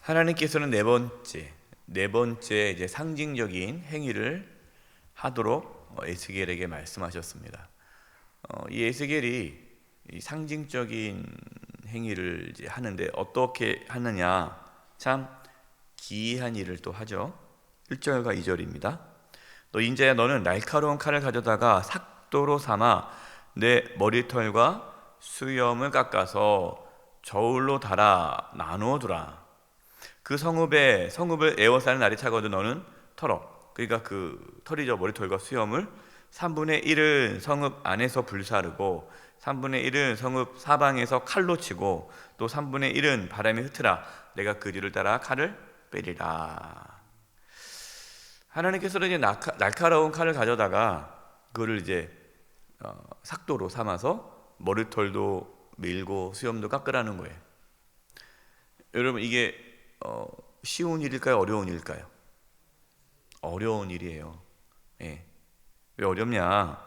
하나님께서는 네 번째 이제 상징적인 행위를 하도록 에스겔에게 말씀하셨습니다. 이 에스겔이 이 상징적인 행위를 이제 하는데 어떻게 하느냐, 참 기이한 일을 또 하죠. 1절과 2절입니다. 너 인자야, 너는 날카로운 칼을 가져다가 삭도로 삼아 내 머리털과 수염을 깎아서 저울로 달아 나누어 두라. 그 성읍을 에워싸는 날이 차거든 너는 털어. 그러니까 그 털이죠, 머리털과 수염을 3분의 1은 성읍 안에서 불사르고 3분의 1은 성읍 사방에서 칼로 치고 또 3분의 1은 바람에 흩으라. 내가 그 뒤를 따라 칼을 빼리라. 하나님께서는 이제 날카로운 칼을 가져다가 그거를 이제 삭도로 삼아서 머리털도 밀고 수염도 깎으라는 거예요. 여러분, 이게 쉬운 일일까요? 어려운 일일까요? 어려운 일이에요. 예. 왜 어렵냐?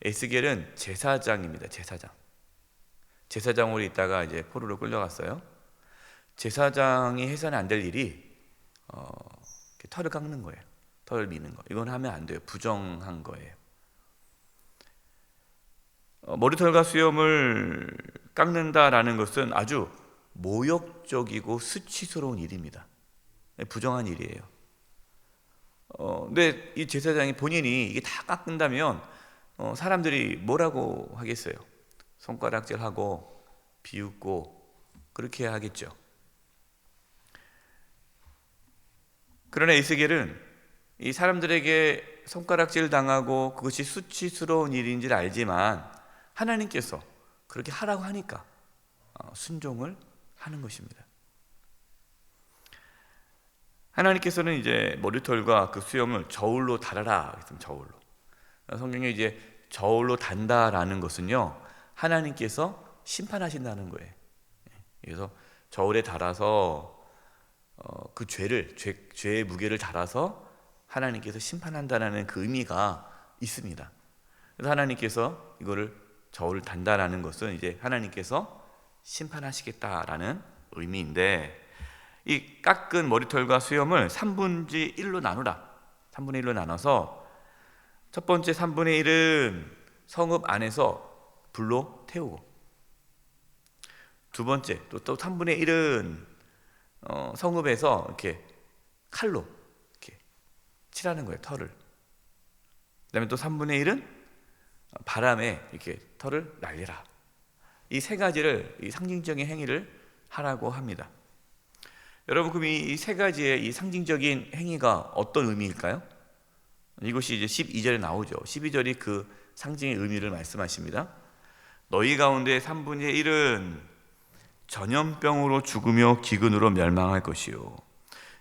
에스겔은 제사장입니다. 제사장으로 있다가 이제 포로로 끌려갔어요. 제사장이 해서는 안 될 일이 털을 깎는 거예요. 털을 미는 거. 이건 하면 안 돼요. 부정한 거예요. 머리털과 수염을 깎는다라는 것은 아주 모욕적이고 수치스러운 일입니다. 부정한 일이에요. 근데 이 제사장이 본인이 이게 다 깎는다면 사람들이 뭐라고 하겠어요? 손가락질하고 비웃고 그렇게 하겠죠. 그러나 에스겔은 이 사람들에게 손가락질 당하고 그것이 수치스러운 일인 줄 알지만 하나님께서 그렇게 하라고 하니까 순종을 하는 것입니다. 하나님께서는 이제 머리털과 그 수염을 저울로 달아라 했습니다. 저울로. 성경에 이제 저울로 단다라는 것은요, 하나님께서 심판하신다는 거예요. 그래서 저울에 달아서 그 죄의 무게를 달아서 하나님께서 심판한다는 그 의미가 있습니다. 그래서 하나님께서 이거를 저울을 단다라는 것은 이제 하나님께서 심판하시겠다라는 의미인데, 이 깎은 머리털과 수염을 3분의 1로 나누라. 3분의 1로 나눠서 첫 번째 3분의 1은 성읍 안에서 불로 태우고, 두 번째 또 3분의 1은 성읍에서 이렇게 칼로 이렇게 칠하는 거예요, 털을. 그다음에 또 3분의 1은 바람에 이렇게 털을 날리라. 이 세 가지를, 이 상징적인 행위를 하라고 합니다. 여러분, 그럼 이 세 가지의 이 상징적인 행위가 어떤 의미일까요? 이것이 이제 12절에 나오죠. 12절이 그 상징의 의미를 말씀하십니다. 너희 가운데 3분의 1은 전염병으로 죽으며 기근으로 멸망할 것이요.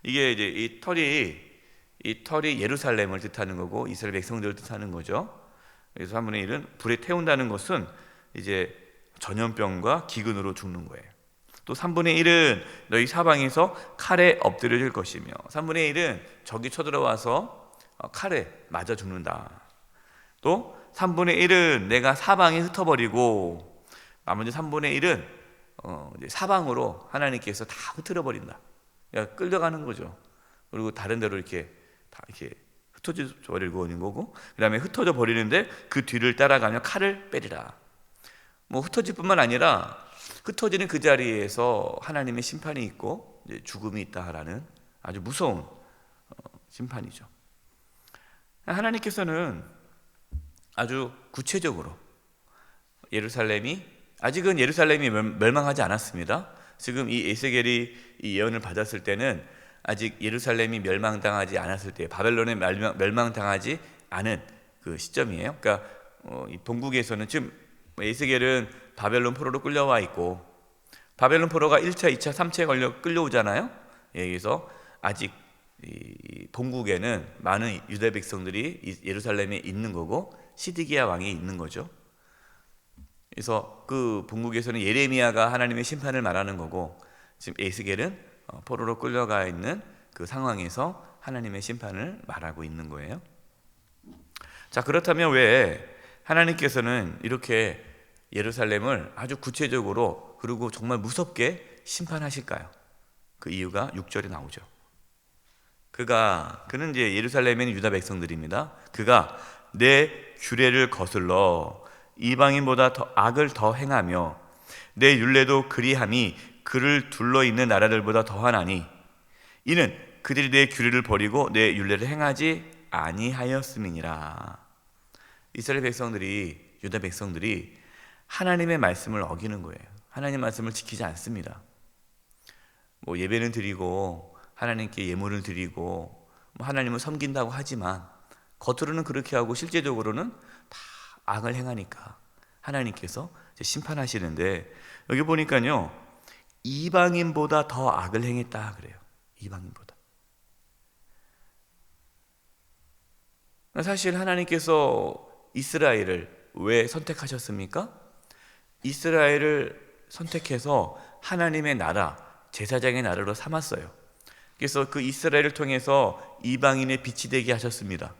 이게 이제 이 털이 예루살렘을 뜻하는 거고 이스라엘 백성들을 뜻하는 거죠. 그래서 3분의 1은 불에 태운다는 것은 이제 전염병과 기근으로 죽는 거예요. 또 3분의 1은 너희 사방에서 칼에 엎드려질 것이며, 3분의 1은 적이 쳐들어와서 칼에 맞아 죽는다. 또 3분의 1은 내가 사방에 흩어버리고, 나머지 3분의 1은 이제 사방으로 하나님께서 다 흩어버린다. 그러니까 끌려가는 거죠. 그리고 다른 데로 이렇게 다 이렇게 흩어져 버리고 있는 거고, 그 다음에 흩어져 버리는데 그 뒤를 따라가며 칼을 빼리라. 뭐 흩어질 뿐만 아니라 흩어지는 그 자리에서 하나님의 심판이 있고 이제 죽음이 있다라는 아주 무서운 심판이죠. 하나님께서는 아주 구체적으로 아직은 예루살렘이 멸망하지 않았습니다. 지금 이 에스겔이 이 예언을 받았을 때는 아직 예루살렘이 멸망당하지 않았을 때, 바벨론에 멸망당하지 않은 그 시점이에요. 그러니까 이 본국에서는 지금 에스겔은 바벨론 포로로 끌려와 있고, 바벨론 포로가 1차, 2차, 3차에 끌려오잖아요. 그래서 아직 이 본국에는 많은 유다 백성들이 예루살렘에 있는 거고 시드기야 왕이 있는 거죠. 그래서 그 본국에서는 예레미야가 하나님의 심판을 말하는 거고, 지금 에스겔은 포로로 끌려가 있는 그 상황에서 하나님의 심판을 말하고 있는 거예요. 자, 그렇다면 왜 하나님께서는 이렇게 예루살렘을 아주 구체적으로 그리고 정말 무섭게 심판하실까요? 그 이유가 6절에 나오죠. 그는 이제 예루살렘에 있는 유다 백성들입니다. 그가 내 규례를 거슬러 이방인보다 더 악을 더 행하며 내 율례도 그리함이 그를 둘러 있는 나라들보다 더하나니 이는 그들이 내 규례를 버리고 내 율례를 행하지 아니하였음이니라. 이스라엘 백성들이, 유다 백성들이 하나님의 말씀을 어기는 거예요. 하나님의 말씀을 지키지 않습니다. 예배는 드리고 하나님께 예물을 드리고 하나님을 섬긴다고 하지만 겉으로는 그렇게 하고 실제적으로는 다 악을 행하니까 하나님께서 심판하시는데, 여기 보니까요, 이방인보다 더 악을 행했다 그래요. 이방인보다. 사실 하나님께서 이스라엘을 왜 선택하셨습니까? 이스라엘을 선택해서 하나님의 나라, 제사장의 나라로 삼았어요. 그래서 그 이스라엘을 통해서 이방인의 빛이 되게 하셨습니다.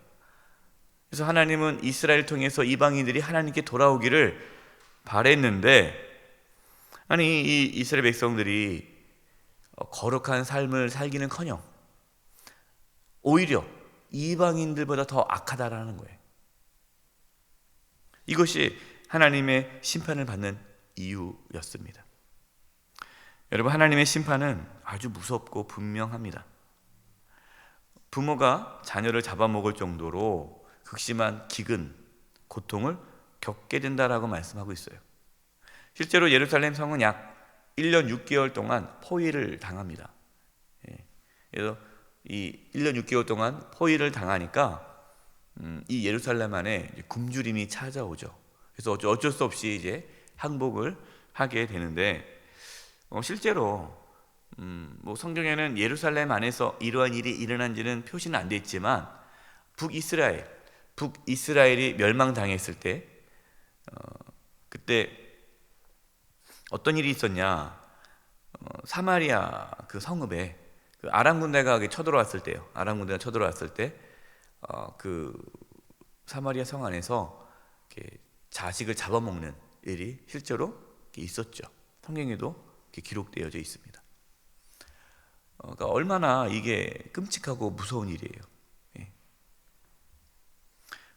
그래서 하나님은 이스라엘을 통해서 이방인들이 하나님께 돌아오기를 바랬는데, 아니 이 이스라엘 백성들이 거룩한 삶을 살기는커녕 오히려 이방인들보다 더 악하다라는 거예요. 이것이 하나님의 심판을 받는 이유였습니다. 여러분, 하나님의 심판은 아주 무섭고 분명합니다. 부모가 자녀를 잡아먹을 정도로 극심한 기근, 고통을 겪게 된다라고 말씀하고 있어요. 실제로 예루살렘 성은 약 1년 6개월 동안 포위를 당합니다. 그래서 이 1년 6개월 동안 포위를 당하니까 이 예루살렘 안에 굶주림이 찾아오죠. 그래서 어쩔 수 없이 이제 항복을 하게 되는데, 실제로 성경에는 예루살렘 안에서 이러한 일이 일어난지는 표시는 안 돼 있지만 북이스라엘이 멸망당했을 때 그때 어떤 일이 있었냐? 사마리아 그 성읍에 그 아람 군대가 쳐들어왔을 때요. 아람 군대가 쳐들어왔을 때 그 사마리아 성 안에서 이렇게 자식을 잡아먹는 일이 실제로 있었죠. 성경에도 기록되어 있습니다. 그러니까 얼마나 이게 끔찍하고 무서운 일이에요. 예.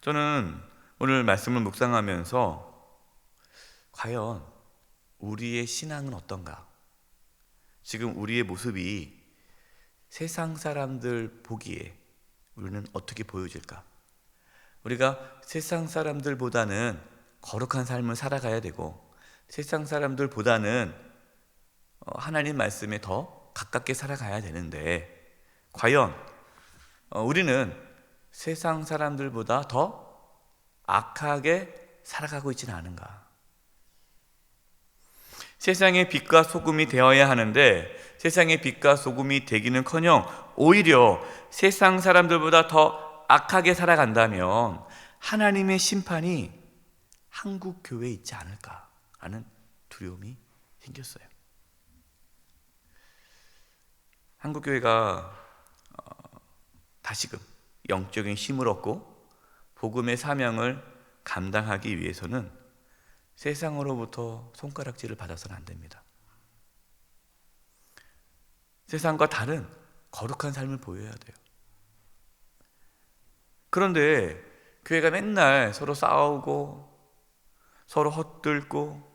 저는 오늘 말씀을 묵상하면서 과연 우리의 신앙은 어떤가? 지금 우리의 모습이 세상 사람들 보기에 우리는 어떻게 보여질까? 우리가 세상 사람들보다는 거룩한 삶을 살아가야 되고, 세상 사람들보다는 하나님 말씀에 더 가깝게 살아가야 되는데, 과연 우리는 세상 사람들보다 더 악하게 살아가고 있지는 않은가? 세상의 빛과 소금이 되어야 하는데 세상의 빛과 소금이 되기는커녕 오히려 세상 사람들보다 더 악하게 살아간다면 하나님의 심판이 한국 교회에 있지 않을까 하는 두려움이 생겼어요. 한국 교회가 다시금 영적인 힘을 얻고 복음의 사명을 감당하기 위해서는 세상으로부터 손가락질을 받아서는 안 됩니다. 세상과 다른 거룩한 삶을 보여야 돼요. 그런데 교회가 맨날 서로 싸우고 서로 헛들고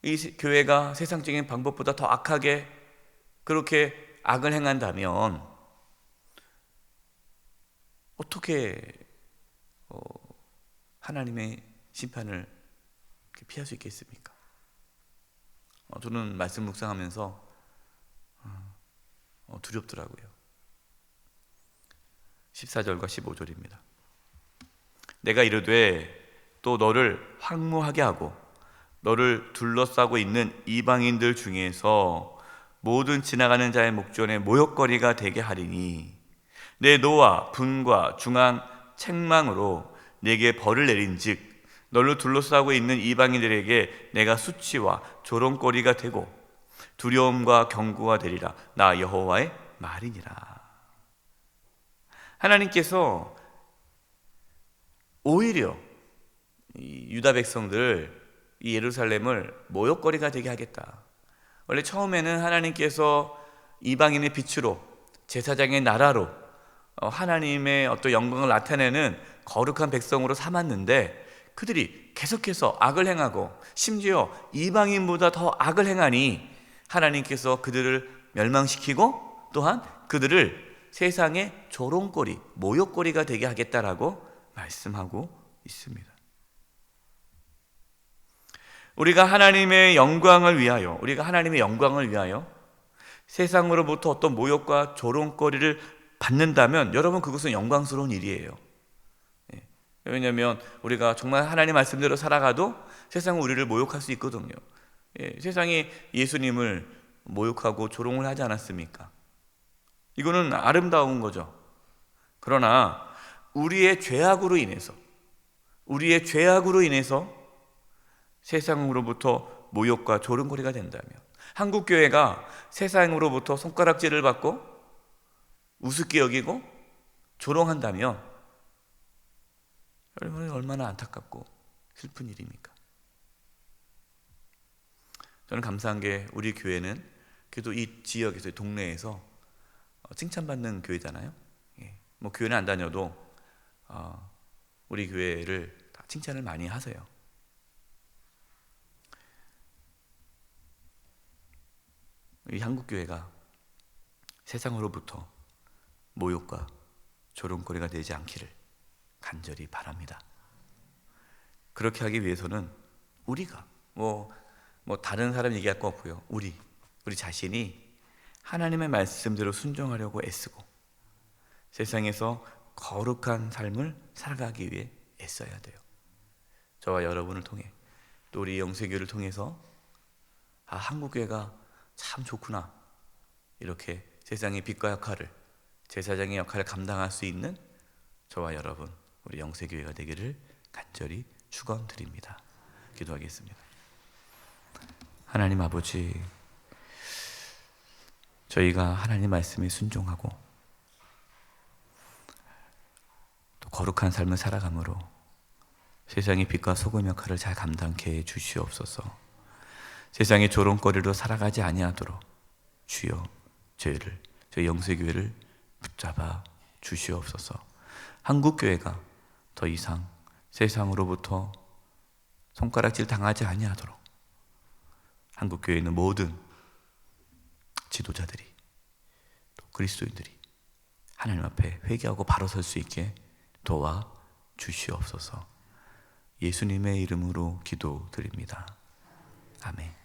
이 교회가 세상적인 방법보다 더 악하게 그렇게 악을 행한다면 어떻게 하나님의 심판을 피할 수 있겠습니까? 저는 말씀 묵상하면서 두렵더라고요. 14절과 15절입니다. 내가 이르되 또 너를 황무하게 하고 너를 둘러싸고 있는 이방인들 중에서 모든 지나가는 자의 목전에 모욕거리가 되게 하리니 내 노와 분과 중한 책망으로 내게 벌을 내린즉 너를 둘러싸고 있는 이방인들에게 내가 수치와 조롱거리가 되고 두려움과 경고가 되리라. 나 여호와의 말이니라. 하나님께서 오히려 이 유다 백성들, 이 예루살렘을 모욕거리가 되게 하겠다. 원래 처음에는 하나님께서 이방인의 빛으로 제사장의 나라로 하나님의 어떤 영광을 나타내는 거룩한 백성으로 삼았는데 그들이 계속해서 악을 행하고 심지어 이방인보다 더 악을 행하니 하나님께서 그들을 멸망시키고 또한 그들을 세상의 조롱거리, 모욕거리가 되게 하겠다라고 말씀하고 있습니다. 우리가 하나님의 영광을 위하여 세상으로부터 어떤 모욕과 조롱거리를 받는다면 여러분 그것은 영광스러운 일이에요. 왜냐하면 우리가 정말 하나님 말씀대로 살아가도 세상은 우리를 모욕할 수 있거든요. 세상이 예수님을 모욕하고 조롱을 하지 않았습니까? 이거는 아름다운 거죠. 그러나 우리의 죄악으로 인해서 세상으로부터 모욕과 조롱거리가 된다면, 한국교회가 세상으로부터 손가락질을 받고 우습게 여기고 조롱한다면 여러분 얼마나 안타깝고 슬픈 일입니까? 저는 감사한 게 우리 교회는 그래도 이 지역에서, 동네에서 칭찬받는 교회잖아요. 뭐 교회는 안 다녀도 우리 교회를 다 칭찬을 많이 하세요. 이 한국교회가 세상으로부터 모욕과 조롱거리가 되지 않기를 간절히 바랍니다. 그렇게 하기 위해서는 우리가 뭐 다른 사람 얘기할 거 없고요. 우리 자신이 하나님의 말씀대로 순종하려고 애쓰고 세상에서 거룩한 삶을 살아가기 위해 애써야 돼요. 저와 여러분을 통해 또 우리 영세교를 통해서 한국교회가 참 좋구나, 이렇게 세상의 빛과 역할을, 제사장의 역할을 감당할 수 있는 저와 여러분, 우리 영세교회가 되기를 간절히 축원드립니다. 기도하겠습니다. 하나님 아버지, 저희가 하나님 말씀에 순종하고 또 거룩한 삶을 살아감으로 세상의 빛과 소금 역할을 잘 감당케 해 주시옵소서. 세상의 조롱거리로 살아가지 아니하도록 주여 저희 영세교회를 붙잡아 주시옵소서. 한국교회가 더 이상 세상으로부터 손가락질 당하지 아니하도록 한국교회에 있는 모든 지도자들이 또 그리스도인들이 하나님 앞에 회개하고 바로 설 수 있게 도와 주시옵소서. 예수님의 이름으로 기도드립니다. 아멘.